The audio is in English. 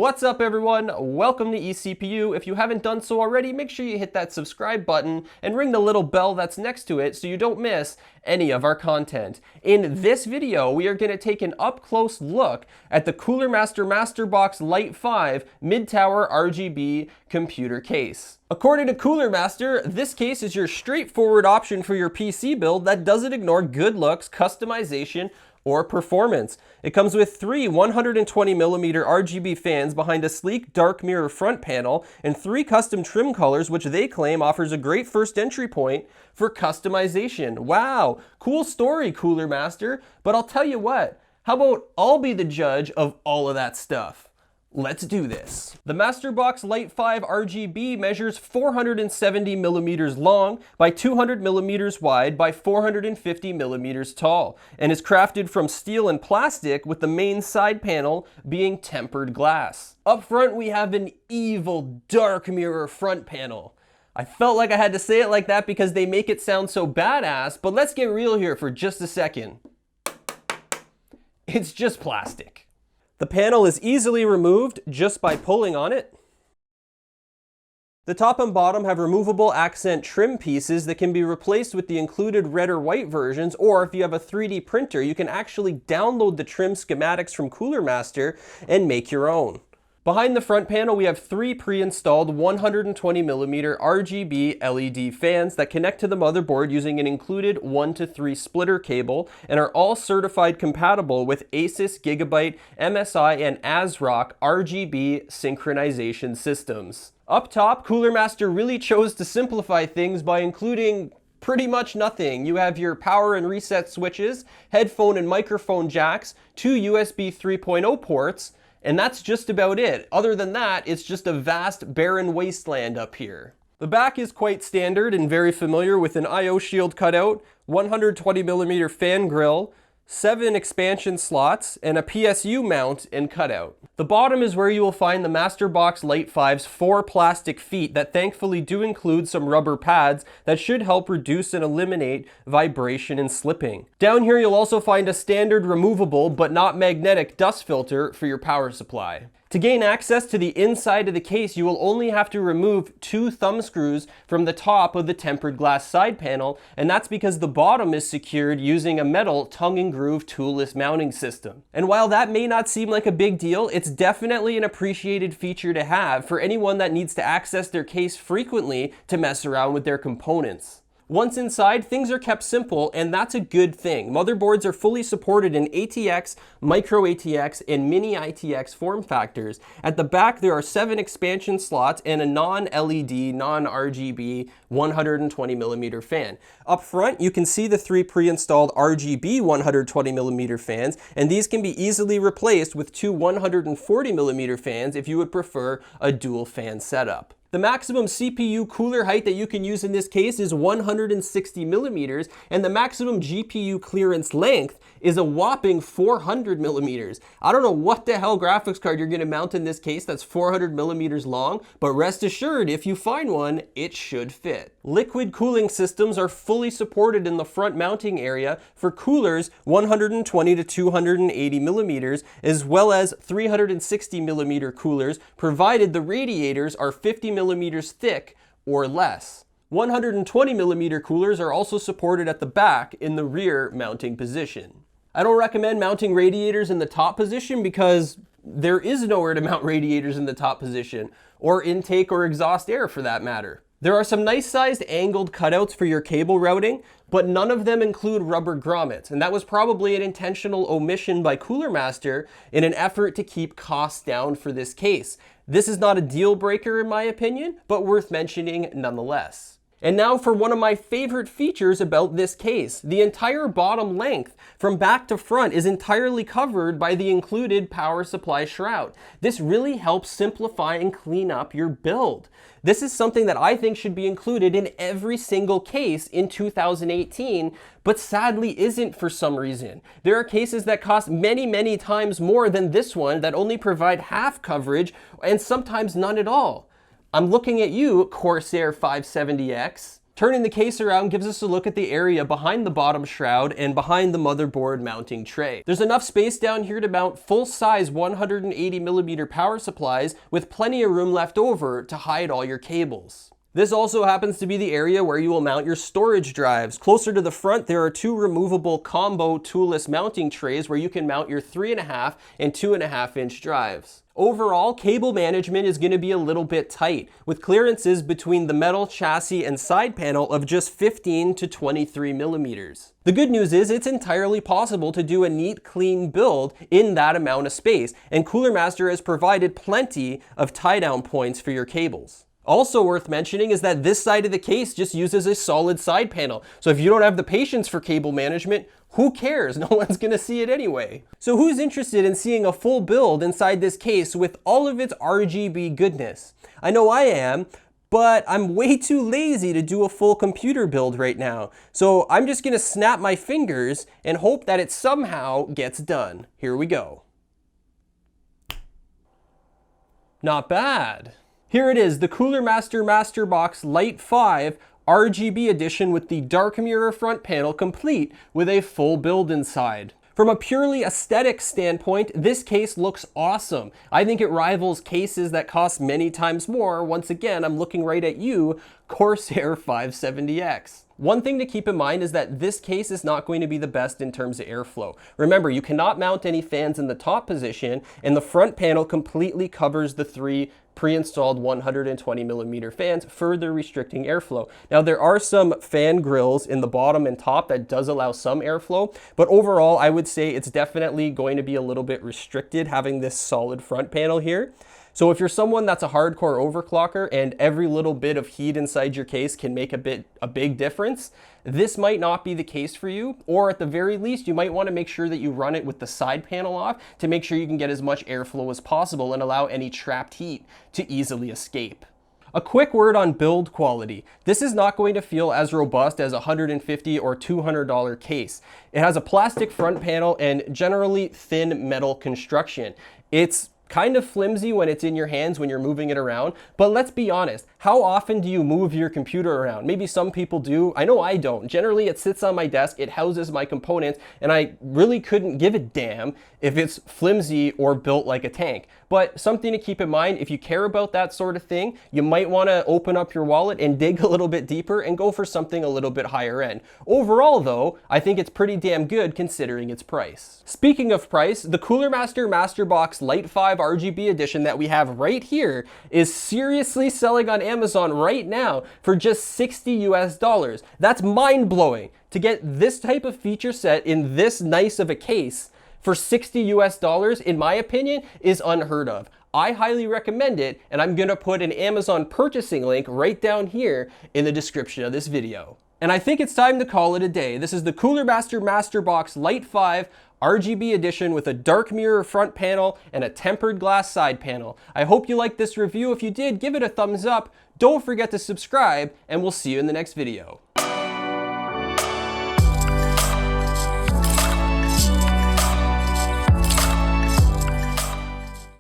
What's up everyone? Welcome to eCPU. If you haven't done so already, make sure you hit that subscribe button and ring the little bell that's next to it so you don't miss any of our content. In this video, we are going to take an up-close look at the Cooler Master Masterbox Lite 5 mid-tower RGB computer case. According to Cooler Master, this case is your straightforward option for your PC build that doesn't ignore good looks, customization, or performance. It comes with three 120mm RGB fans behind a sleek dark mirror front panel and three custom trim colors, which they claim offers a great first entry point for customization. Wow, cool story, Cooler Master. But I'll tell you what, how about I'll be the judge of all of that stuff? Let's do this. The Masterbox Lite 5 RGB measures 470mm long by 200mm wide by 450mm tall and is crafted from steel and plastic, with the main side panel being tempered glass. Up front we have an evil dark mirror front panel. I felt like I had to say it like that because they make it sound so badass, but let's get real here for just a second. It's just plastic. The panel is easily removed just by pulling on it. The top and bottom have removable accent trim pieces that can be replaced with the included red or white versions, or if you have a 3D printer, you can actually download the trim schematics from Cooler Master and make your own. Behind the front panel, we have three pre-installed 120mm RGB LED fans that connect to the motherboard using an included 1-to-3 splitter cable and are all certified compatible with Asus, Gigabyte, MSI, and ASRock RGB synchronization systems. Up top, Cooler Master really chose to simplify things by including pretty much nothing. You have your power and reset switches, headphone and microphone jacks, two USB 3.0 ports, and that's just about it. Other than that, it's just a vast barren wasteland up here. The back is quite standard and very familiar, with an I/O shield cutout, 120mm fan grill, 7 expansion slots, and a PSU mount and cutout. The bottom is where you will find the Masterbox Lite 5's 4 plastic feet that thankfully do include some rubber pads that should help reduce and eliminate vibration and slipping. Down here you'll also find a standard removable but not magnetic dust filter for your power supply. To gain access to the inside of the case, you will only have to remove 2 thumb screws from the top of the tempered glass side panel, and that's because the bottom is secured using a metal tongue and groove toolless mounting system. And while that may not seem like a big deal, it's definitely an appreciated feature to have for anyone that needs to access their case frequently to mess around with their components. Once inside, things are kept simple, and that's a good thing. Motherboards are fully supported in ATX, Micro ATX, and Mini ITX form factors. At the back, there are 7 expansion slots and a non-LED, non-RGB 120mm fan. Up front, you can see the 3 pre-installed RGB 120mm fans, and these can be easily replaced with 2 140mm fans if you would prefer a dual fan setup. The maximum CPU cooler height that you can use in this case is 160mm, and the maximum GPU clearance length is a whopping 400mm. I don't know what the hell graphics card you're going to mount in this case that's 400mm long, but rest assured, if you find one, it should fit. Liquid cooling systems are fully supported in the front mounting area for coolers 120 to 280mm, as well as 360mm coolers, provided the radiators are 50mm thick or less. 120mm coolers are also supported at the back in the rear mounting position. I don't recommend mounting radiators in the top position because there is nowhere to mount radiators in the top position, or intake or exhaust air for that matter. There are some nice sized angled cutouts for your cable routing, but none of them include rubber grommets, and that was probably an intentional omission by Cooler Master in an effort to keep costs down for this case. This is not a deal breaker in my opinion, but worth mentioning nonetheless. And now for one of my favorite features about this case. The entire bottom length from back to front is entirely covered by the included power supply shroud. This really helps simplify and clean up your build. This is something that I think should be included in every single case in 2018, but sadly isn't for some reason. There are cases that cost many times more than this one that only provide half coverage and sometimes none at all. I'm looking at you, Corsair 570X. Turning the case around gives us a look at the area behind the bottom shroud and behind the motherboard mounting tray. There's enough space down here to mount full-size 180mm power supplies with plenty of room left over to hide all your cables. This also happens to be the area where you will mount your storage drives. Closer to the front, there are two removable combo toolless mounting trays where you can mount your 3.5 and 2.5 inch drives. Overall, cable management is going to be a little bit tight, with clearances between the metal chassis and side panel of just 15 to 23 millimeters. The good news is it's entirely possible to do a neat, clean build in that amount of space, and Cooler Master has provided plenty of tie-down points for your cables. Also worth mentioning is that this side of the case just uses a solid side panel. So if you don't have the patience for cable management, who cares? No one's gonna see it anyway. So who's interested in seeing a full build inside this case with all of its RGB goodness? I know I am, but I'm way too lazy to do a full computer build right now. So I'm just gonna snap my fingers and hope that it somehow gets done. Here we go. Not bad. Here it is, the Cooler Master Masterbox Lite 5 RGB edition with the dark mirror front panel complete with a full build inside. From a purely aesthetic standpoint, this case looks awesome. I think it rivals cases that cost many times more. Once again, I'm looking right at you, Corsair 570X. One thing to keep in mind is that this case is not going to be the best in terms of airflow. Remember, you cannot mount any fans in the top position, and the front panel completely covers the three pre-installed 120mm fans, further restricting airflow. Now, there are some fan grills in the bottom and top that does allow some airflow, but overall, I would say it's definitely going to be a little bit restricted having this solid front panel here. So if you're someone that's a hardcore overclocker and every little bit of heat inside your case can make a big difference, this might not be the case for you, or at the very least, you might want to make sure that you run it with the side panel off to make sure you can get as much airflow as possible and allow any trapped heat to easily escape. A quick word on build quality. This is not going to feel as robust as a $150 or $200 case. It has a plastic front panel and generally thin metal construction. It's kind of flimsy when it's in your hands when you're moving it around, but let's be honest, how often do you move your computer around? Maybe some people do. I know I don't. Generally, it sits on my desk, it houses my components, and I really couldn't give a damn if it's flimsy or built like a tank. But something to keep in mind, if you care about that sort of thing, you might want to open up your wallet and dig a little bit deeper and go for something a little bit higher end. Overall though, I think it's pretty damn good considering its price. Speaking of price, the Cooler Master Masterbox Lite 5 RGB edition that we have right here is seriously selling on Amazon right now for just $60 US. That's mind-blowing. To get this type of feature set in this nice of a case for $60 US, in my opinion, is unheard of. I highly recommend it, and I'm gonna put an Amazon purchasing link right down here in the description of this video. And I think it's time to call it a day. This is the Cooler Master Masterbox Lite 5 RGB edition with a dark mirror front panel and a tempered glass side panel. I hope you liked this review. If you did, give it a thumbs up. Don't forget to subscribe, and we'll see you in the next video.